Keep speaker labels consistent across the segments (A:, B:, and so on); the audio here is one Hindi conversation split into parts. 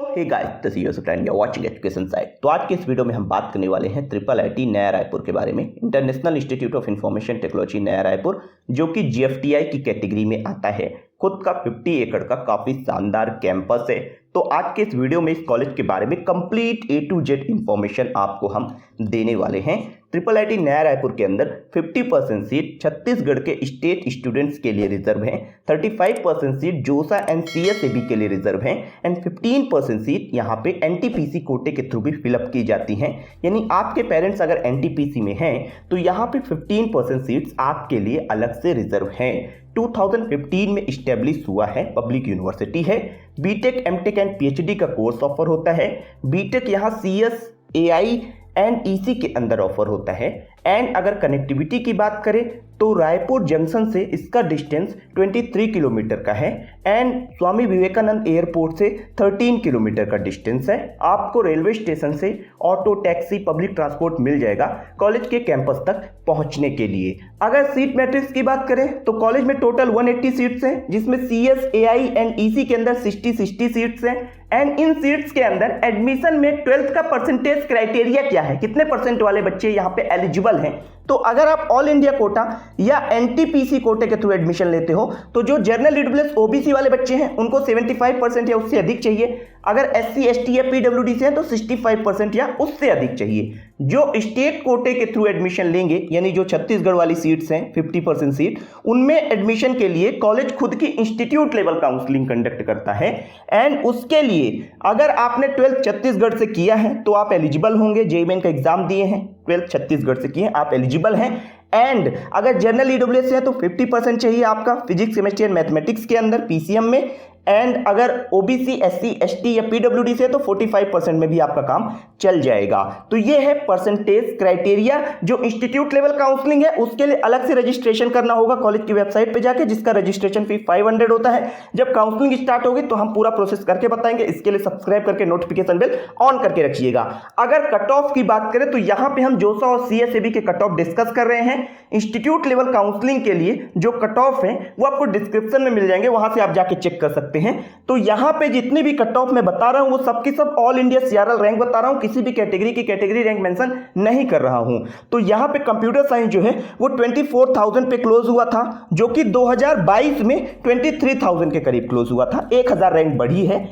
A: Hey guys, this is your friend, you are watching education site. तो आज के इस वीडियो में हम बात करने वाले हैं ट्रिपल आईटी नया रायपुर के बारे में। International institute of information technology नया रायपुर, जो कि जीएफटीआई की कैटेगरी में आता है। खुद का 50 एकड़ का काफी शानदार कैंपस है। तो आज के इस वीडियो में इस कॉलेज के बारे में complete A to Z information आपको हम देने वाले हैं। ट्रिपल आईटी नया रायपुर के अंदर 50% सीट छत्तीसगढ़ के स्टेट स्टूडेंट्स के लिए रिजर्व हैं, 35% सीट जोसा एंड CSAB के लिए रिजर्व हैं एंड 15% सीट यहाँ पे NTPC कोटे के थ्रू भी फिलअप की जाती हैं। यानी आपके पेरेंट्स अगर NTPC में हैं तो यहाँ पे 15% सीट्स आपके लिए अलग से रिजर्व हैं। 2015 में इस्टेब्लिश हुआ है, पब्लिक यूनिवर्सिटी है। बीटेक, एमटेक एंड PhD का कोर्स ऑफर होता है। बीटेक यहाँ CS, AI एंड EC के अंदर ऑफर होता है। एंड अगर कनेक्टिविटी की बात करें तो रायपुर जंक्शन से इसका डिस्टेंस 23 किलोमीटर का है एंड स्वामी विवेकानंद एयरपोर्ट से 13 किलोमीटर का डिस्टेंस है। आपको रेलवे स्टेशन से ऑटो, टैक्सी, पब्लिक ट्रांसपोर्ट मिल जाएगा कॉलेज के कैंपस तक पहुंचने के लिए। अगर सीट मैट्रिक्स की बात करें तो कॉलेज में टोटल 180 सीट्स हैं, जिसमें CS, AI एंड EC के अंदर 60 सीट्स हैं। एंड इन सीट्स के अंदर एडमिशन में 12th का परसेंटेज क्राइटेरिया क्या है, कितने परसेंट वाले बच्चे यहाँ पे एलिजिबल हैं। तो अगर आप ऑल इंडिया कोटा या NTPC कोटे के थ्रू एडमिशन लेते हो तो जो जनरल EWS OBC वाले बच्चे हैं उनको 75% या उससे अधिक चाहिए। अगर SC ST या PWD से हैं तो 65% या उससे अधिक चाहिए। जो स्टेट कोटे के थ्रू एडमिशन लेंगे, यानी जो छत्तीसगढ़ वाली सीट्स हैं 50% सीट, उनमें एडमिशन के लिए कॉलेज खुद की इंस्टीट्यूट लेवल काउंसलिंग कंडक्ट करता है। एंड उसके लिए अगर आपने 12th छत्तीसगढ़ से किया है तो आप एलिजिबल होंगे। JEE मेन का एग्जाम दिए हैं, 12th छत्तीसगढ़ से किए, आप एलिजिबल हैं। एंड अगर जनरल EWS से है तो 50% चाहिए आपका फिजिक्स, केमिस्ट्री एंड मैथमेटिक्स के अंदर PCM में। एंड अगर OBC, SC ST या PWD से तो 45% में भी आपका काम चल जाएगा। तो ये है परसेंटेज क्राइटेरिया। जो इंस्टीट्यूट लेवल काउंसलिंग है उसके लिए अलग से रजिस्ट्रेशन करना होगा कॉलेज की वेबसाइट पे जाके, जिसका रजिस्ट्रेशन फी 500 होता है। जब काउंसलिंग स्टार्ट होगी तो हम पूरा प्रोसेस करके बताएंगे। इसके लिए सब्सक्राइब करके नोटिफिकेशन बेल ऑन करके रखिएगा। अगर कट ऑफ की बात करें तो यहाँ पे हम जोसा और CSAB के कट ऑफ डिस्कस कर रहे हैं। इंस्टीट्यूट लेवल काउंसलिंग के लिए जो कट ऑफ है वो आपको डिस्क्रिप्शन में मिल जाएंगे, वहां से आप जाके चेक कर सकते हैं। तो यहां पे जितनी भी कट ऑफ मैं बता रहा हूं वो सबकी सब ऑल इंडिया CRL रैंक बता रहा हूं, किसी भी कैटेगरी की कैटेगरी रैंक मेंशन नहीं कर रहा हूं। तो यहां पे कंप्यूटर साइंस जो है वो 24,000 पे क्लोज हुआ था, जो कि 2022 में 23,000 के करीब क्लोज हुआ था, 1,000 रैंक बढ़ी है।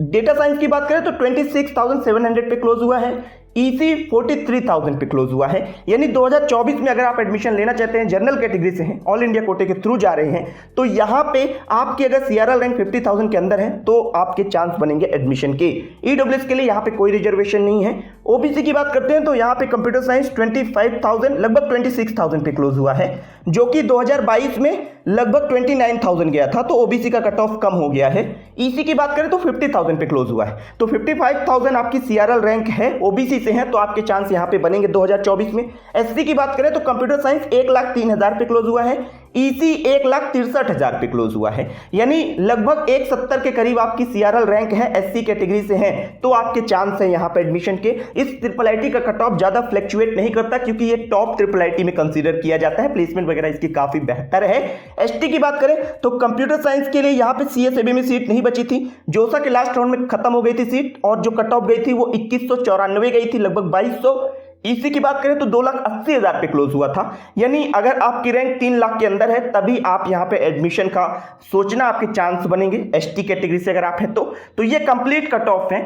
A: डेटा साइंस की बात करें तो 26,700 पे क्लोज हुआ है। EC 43,000 पे क्लोज हुआ है। यानी 2024 में अगर आप एडमिशन लेना चाहते हैं, जनरल कैटेगरी से हैं, ऑल इंडिया कोटे के थ्रू जा रहे हैं, तो यहाँ पे आपकी अगर CRL रैंक 50,000 के अंदर है तो आपके चांस बनेंगे एडमिशन के। EWS के लिए यहाँ पे कोई रिजर्वेशन नहीं है। OBC की बात करते हैं तो यहाँ पे कंप्यूटर साइंस 25,000 लगभग 26,000 पे क्लोज हुआ है, जो कि 2022 में लगभग 29,000 गया था, तो OBC का कट ऑफ कम हो गया है। EC की बात करें तो 50,000 पे क्लोज हुआ है, तो 55,000 आपकी CRL रैंक है, OBC से हैं, तो आपके चांस यहां पे बनेंगे 2024 में। SC की बात करें तो कंप्यूटर साइंस 1,03,000 पे क्लोज हुआ है, EC 1,63,000 पे क्लोज हुआ है। यानी लगभग 170 के करीब आपकी CRL रैंक है, SC कैटेगरी से हैं, तो आपके चांस है यहां पे एडमिशन के। इस ट्रिपल आईटी का कट ऑफ ज्यादा फ्लक्चुएट नहीं करता, क्योंकि ये टॉप ट्रिपल आईटी में कंसीडर किया जाता है, प्लेसमेंट वगैरह इसकी काफी बेहतर है। ST की बात करें तो कंप्यूटर साइंस के लिए यहाँ पे CSAB में सीट नहीं बची थी, जोसा के लास्ट राउंड में खत्म हो गई थी सीट, और जो कट ऑफ गई थी वो 2194 गई थी, लगभग 2200। EC की बात करें तो 2,80,000 पे क्लोज हुआ था। यानी अगर आपकी रैंक 3 लाख के अंदर है तभी आप यहाँ पे एडमिशन का सोचना, आपके चांस बनेंगे ST कैटेगरी से अगर आप हैं तो ये कंप्लीट कट ऑफ है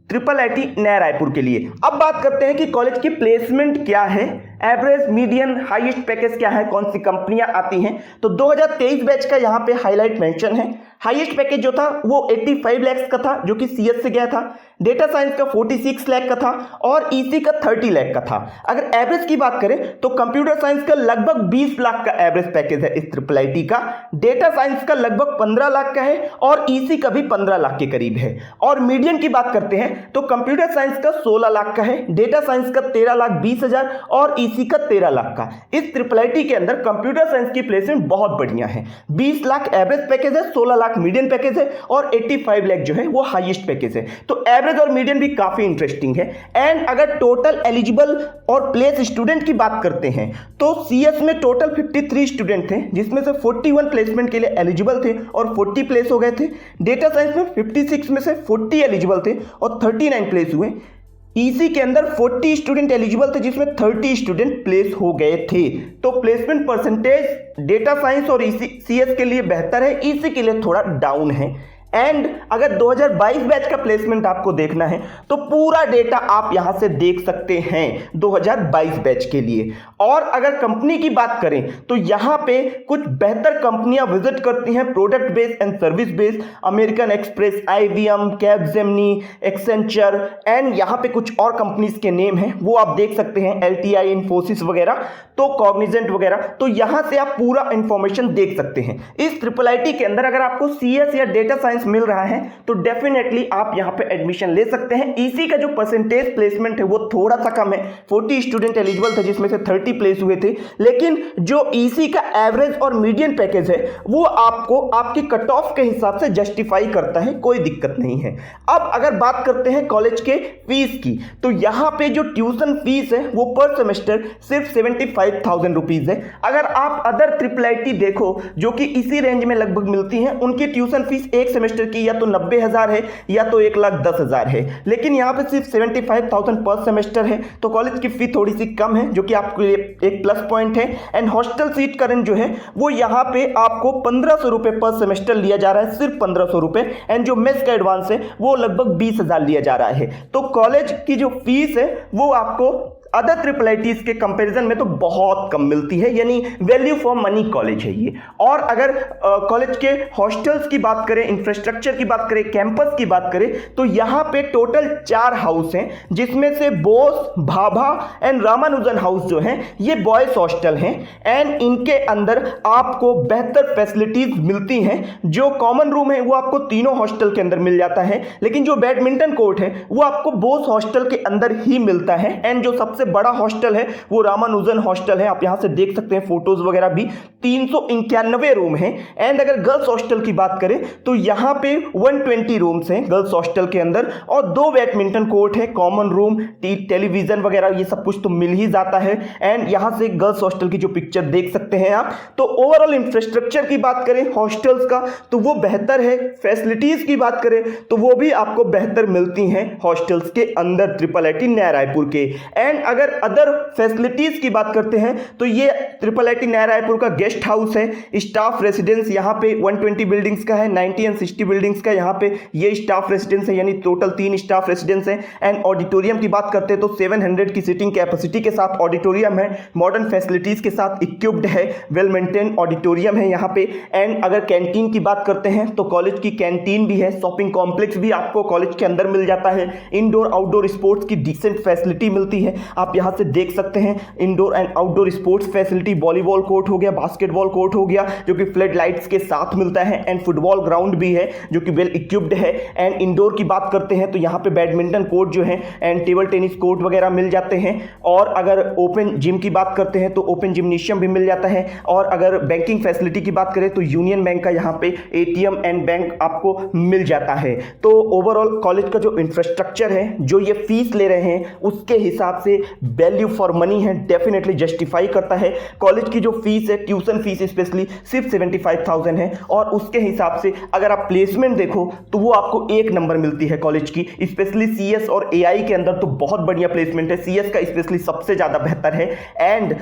A: ट्रिपल आईटी नया रायपुर के लिए। अब बात करते हैं कि कॉलेज की प्लेसमेंट क्या है, एवरेज, मीडियन, हाईएस्ट पैकेज क्या है, कौन सी कंपनियां आती हैं। तो 2023 बैच का यहाँ पे हाईलाइट मेंशन है। हाईएस्ट पैकेज जो था वो 85 लाख का था, जो कि CS से गया था। डेटा साइंस का 46 लाख का था और EC का 30 लाख का था। अगर एवरेज की बात करें तो कंप्यूटर साइंस का लगभग 20 लाख का एवरेज पैकेज है इस ट्रिपल आईटी का। डेटा साइंस का लगभग 15 लाख का है और EC का भी 15 लाख के करीब है। और मीडियन की बात करते हैं तो कंप्यूटर साइंस का 16 लाख का है, डेटा साइंस का 13,20,000 और ईसी का 13 लाख का। इस ट्रिपल आईटी के अंदर कंप्यूटर साइंस की प्लेसमेंट बहुत बढ़िया है। 20 लाख एवरेज पैकेज है, 16 लाख मीडियन पैकेज है और 85 लाख जो है वो हाईएस्ट पैकेज है। तो एवरेज और मीडियन भी काफी इंटरेस्टिंग है। एंड अगर टोटल एलिजिबल और प्लेस स्टूडेंट की बात करते हैं तो सीएस में टोटल 53 स्टूडेंट थे, जिसमें से 41 प्लेसमेंट के लिए एलिजिबल थे और 40 प्लेस हो गए थे। डेटा साइंस में 56 में से 40 एलिजिबल थे और 39 प्लेस हुए। ईसी के अंदर 40 स्टूडेंट एलिजिबल थे, जिसमें 30 स्टूडेंट प्लेस हो गए थे। तो प्लेसमेंट परसेंटेज डेटा साइंस और सीएस के लिए बेहतर है, ईसी के लिए थोड़ा डाउन है। एंड अगर 2022 बैच का प्लेसमेंट आपको देखना है तो पूरा डेटा आप यहां से देख सकते हैं 2022 बैच के लिए। और अगर कंपनी की बात करें तो यहां पे कुछ बेहतर कंपनियां विजिट करती हैं, product based and service based, American express, IBM, Capgemini, Accenture and यहां पे कुछ और कंपनीज के नेम हैं, वो आप देख सकते हैं, एलटीआई, इन्फोसिस वगैरह, तो कॉग्निजेंट वगैरह। तो यहां से आप पूरा इंफॉर्मेशन देख सकते हैं। इस ट्रिपल आईटी के अंदर अगर आपको सीएस या डेटा साइंस मिल रहा है तो डेफिनेटली आप यहां पे एडमिशन ले सकते हैं। ईसी का जो परसेंटेज प्लेसमेंट है वो थोड़ा सा कम है, 40 स्टूडेंट एलिजिबल थे जिसमें से 30 प्लेस हुए थे। लेकिन जो ईसी का एवरेज और मीडियन पैकेज है वो आपको आपकी कट ऑफ के हिसाब से जस्टिफाई करता है, कोई दिक्कत नहीं है। अब अगर बात करते हैं कॉलेज के फीस की तो यहां पे जो ट्यूशन फीस है वो पर सेमेस्टर सिर्फ 75,000 रुपीज है। अगर आप अदर ट्रिपल आईटी देखो जो कि इसी रेंज में लगभग मिलती हैं, उनकी ट्यूशन फीस एक सेमेस्टर की या तो 90,000 है या तो 1,10,000 है, लेकिन यहां पे सिर्फ 75,000 पर सेमेस्टर है। तो कॉलेज की फी थोड़ी सी कम है जो कि आपके लिए एक प्लस पॉइंट है। एंड हॉस्टल सीट का रेंज जो है वो यहां पे आपको 1,500 रुपए पर सेमेस्टर लिया जा रहा है, सिर्फ 1,500 रुपए। एंड जो मेस का एडवांस है वो लगभग 20,000 लिया जा रहा है। तो कॉलेज की जो फीस है वो आपको अदर ट्रिपल आईटीज के कंपैरिजन में तो बहुत कम मिलती है, यानी वैल्यू फॉर मनी कॉलेज है ये। और अगर कॉलेज के हॉस्टल्स की बात करें, इंफ्रास्ट्रक्चर की बात करें, कैंपस की बात करें तो यहां पे टोटल 4 हाउस हैं, जिसमें से बोस, भाभा एंड रामानुजन हाउस जो हैं ये बॉयज हॉस्टल हैं। एंड इनके अंदर आपको बेहतर फैसिलिटीज मिलती हैं। जो कॉमन रूम है वो आपको तीनों हॉस्टल के अंदर मिल जाता है, लेकिन जो बैडमिंटन कोर्ट है वो आपको बोस हॉस्टल के अंदर ही मिलता है। एंड जो सबसे बड़ा हॉस्टल है वो रामानुजन हॉस्टल है, आप यहां से देख सकते हैं फोटोज वगैरह भी। 391 रूम हैं। एंड अगर गर्ल्स हॉस्टल की बात करें तो यहां पे 120 रूम्स हैं गर्ल्स हॉस्टल के अंदर और 2 बैडमिंटन कोर्ट है, कॉमन रूम, टेलीविजन वगैरह ये सब कुछ तो मिल ही जाता है। एंड यहां से गर्ल्स हॉस्टल की जो पिक्चर देख सकते हैं आप। तो ओवरऑल इंफ्रास्ट्रक्चर की बात करें हॉस्टल्स का तो वो बेहतर है, फैसिलिटीज की बात करें तो वो भी आपको बेहतर मिलती हैं हॉस्टल्स के अंदर ट्रिपल आईटी नया रायपुर के। एंड अगर अदर फैसिलिटीज की बात करते हैं तो ये ट्रिपल आईटी नया रायपुर का गेस्ट हाउस है, स्टाफ रेसिडेंस यहाँ पे 120 बिल्डिंग्स का है, 90 एंड 60 बिल्डिंग्स का यहाँ पे ये स्टाफ रेसिडेंस है, यानी टोटल 3 स्टाफ रेसिडेंस है। एंड ऑडिटोरियम की बात करते हैं तो 700 की सीटिंग कैपेसिटी के साथ ऑडिटोरियम है, मॉडर्न फैसिलिटीज के साथ इक्विप्ड है, वेल मेंटेन ऑडिटोरियम है यहाँ पे। एंड अगर कैंटीन की बात करते हैं तो कॉलेज की कैंटीन भी है, शॉपिंग कॉम्प्लेक्स भी आपको कॉलेज के अंदर मिल जाता है, इंडोर आउटडोर स्पोर्ट्स की डिसेंट फैसिलिटी मिलती है, आप यहां से देख सकते हैं। Indoor and outdoor sports facility, volleyball court हो गया, बास्केटबॉल कोर्ट हो गया जो कि फ्लड लाइट्स के साथ मिलता है। एंड फुटबॉल ग्राउंड भी है जो कि वेल इक्विप्ड है। एंड इंडोर की बात करते हैं तो यहां पे बैडमिंटन कोर्ट जो है एंड टेबल टेनिस कोर्ट वगैरह मिल जाते हैं। और अगर ओपन जिम की बात करते हैं तो ओपन जिम्नेशियम भी मिल जाता है। और अगर बैंकिंग फैसिलिटी की बात करें तो यूनियन बैंक का यहाँ पे एटीएम एंड बैंक आपको मिल जाता है। तो ओवरऑल कॉलेज का जो इंफ्रास्ट्रक्चर है, जो ये फीस ले रहे हैं उसके हिसाब से वैल्यू फॉर मनी है, डेफिनेटली जस्टिफाई करता है। कॉलेज की जो फीस है, ट्यूशन फीस स्पेशली सिर्फ 75,000 है और उसके हिसाब से अगर आप प्लेसमेंट देखो तो वो आपको एक नंबर मिलती है कॉलेज की, स्पेशली सीएस और एआई के अंदर तो बहुत बढ़िया प्लेसमेंट है, सीएस का स्पेशली सबसे ज्यादा बेहतर है। एंड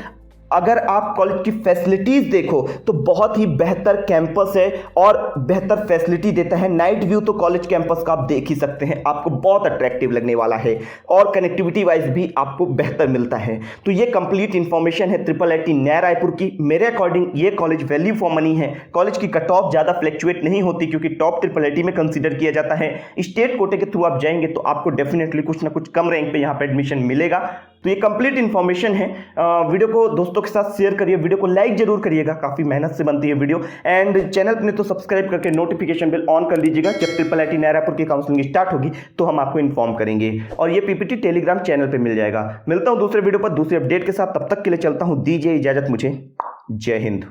A: अगर आप कॉलेज की फैसिलिटीज देखो तो बहुत ही बेहतर कैंपस है और बेहतर फैसिलिटी देता है। नाइट व्यू तो कॉलेज कैंपस का आप देख ही सकते हैं, आपको बहुत अट्रैक्टिव लगने वाला है और कनेक्टिविटी वाइज भी आपको बेहतर मिलता है। तो ये कंप्लीट इंफॉर्मेशन है ट्रिपल आईटी नया रायपुर की। मेरे अकॉर्डिंग ये कॉलेज वैल्यू फॉर मनी है। कॉलेज की कट ऑफ ज़्यादा फ्लैक्चुएट नहीं होती क्योंकि टॉप ट्रिपल आईटी में कंसिडर किया जाता है। स्टेट कोटे के थ्रू आप जाएंगे तो आपको डेफिनेटली कुछ ना कुछ कम रैंक पे यहाँ पे एडमिशन मिलेगा। तो ये कंप्लीट इन्फॉर्मेशन है। वीडियो को दोस्तों के साथ शेयर करिए, वीडियो को लाइक जरूर करिएगा, काफ़ी मेहनत से बनती है वीडियो। एंड चैनल पर तो सब्सक्राइब करके नोटिफिकेशन बेल ऑन कर लीजिएगा। जब IIIT नया रायपुर की काउंसलिंग स्टार्ट होगी तो हम आपको इन्फॉर्म करेंगे, और ये PPT टेलीग्राम चैनल पर मिल जाएगा। मिलता हूँ दूसरे वीडियो पर दूसरे अपडेट के साथ, तब तक के लिए चलता हूँ, दीजिए इजाजत मुझे। जय हिंद।